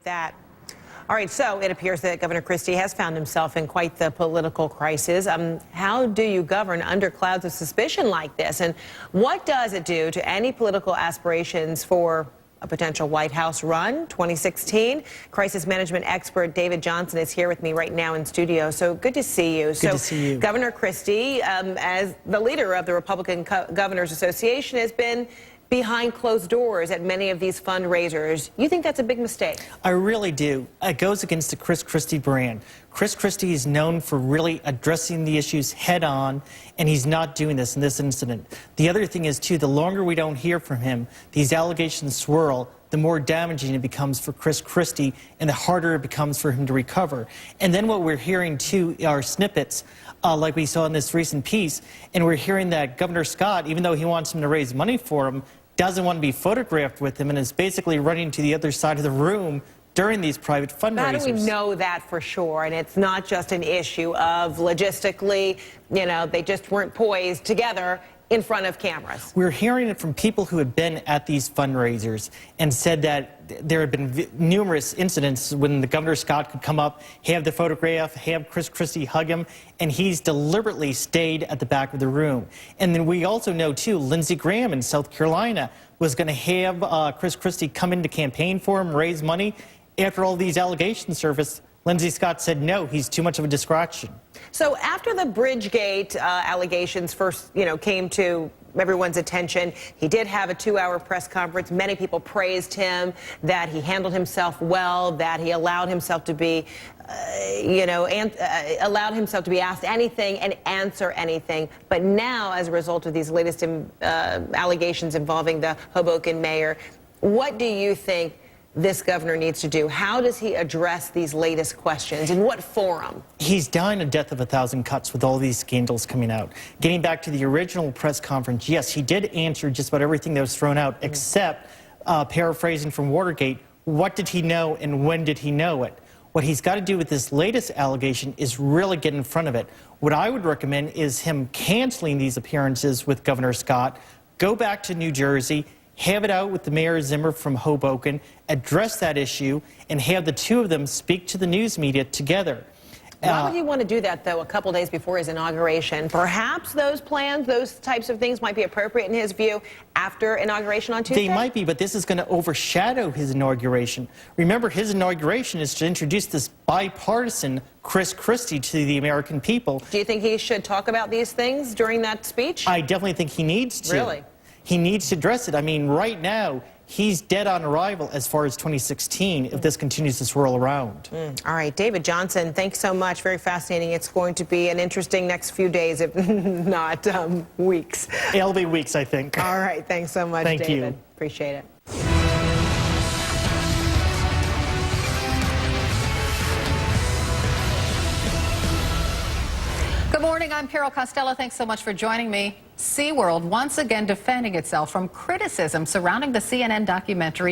That. All right, so it appears that Governor Christie has found himself in quite the political crisis. How do you govern under clouds of suspicion like this? And what does it do to any political aspirations for a potential White House run, 2016? Crisis management expert David Johnson is here with me right now in studio. So good to see you. Good to see you. Governor Christie, as the leader of the Republican Governors Association, has been behind closed doors at many of these fundraisers. You think that's a big mistake? I really do. It goes against the Chris Christie brand. Chris Christie is known for really addressing the issues head on, and he's not doing this in this incident. The other thing is, too, the longer we don't hear from him, these allegations swirl, the more damaging it becomes for Chris Christie and the harder it becomes for him to recover. And then what we're hearing, too, are snippets like we saw in this recent piece, and we're hearing that Governor Scott, even though he wants him to raise money for him, doesn't want to be photographed with him and is basically running to the other side of the room during these private fundraisers. How do we know that for sure? And it's not just an issue of logistically, you know, they just weren't poised together in front of cameras. We're hearing it from people who had been at these fundraisers and said that there had been numerous incidents when the Governor Scott could come up, have the photograph, have Chris Christie hug him, and he's deliberately stayed at the back of the room. And then we also know, too, Lindsey Graham in South Carolina was going to have Chris Christie come in to campaign for him, raise money. After all these allegations surfaced, Lindsey Scott said no, he's too much of a distraction. So after the Bridgegate allegations first, came to everyone's attention, he did have a 2-hour press conference. Many people praised him, that he handled himself well, that he allowed himself to be, allowed himself to be asked anything and answer anything. But now, as a result of these latest allegations involving the Hoboken mayor, what do you think this governor needs to do? How does he address these latest questions? In what forum? He's dying a death of a thousand cuts with all these scandals coming out. Getting back to the original press conference, yes, he did answer just about everything that was thrown out, except, paraphrasing from Watergate, what did he know and when did he know it? What he's got to do with this latest allegation is really get in front of it. What I would recommend is him canceling these appearances with Governor Scott, go back to New Jersey, have it out with the Mayor Zimmer from Hoboken, address that issue, and have the two of them speak to the news media together. Why would he want to do that, though, a couple days before his inauguration? Perhaps those plans, those types of things might be appropriate in his view after inauguration on Tuesday? They might be, but this is going to overshadow his inauguration. Remember, his inauguration is to introduce this bipartisan Chris Christie to the American people. Do you think he should talk about these things during that speech? I definitely think he needs to. Really? He needs to address it. I mean, right now, he's dead on arrival as far as 2016 if this continues to swirl around. All right, David Johnson, thanks so much. Very fascinating. It's going to be an interesting next few days, if not weeks. It'll be weeks, I think. All right, thanks so much, Thank David. you. Appreciate it. Good morning, I'm Carol Costello. Thanks so much for joining me. SeaWorld once again defending itself from criticism surrounding the CNN documentary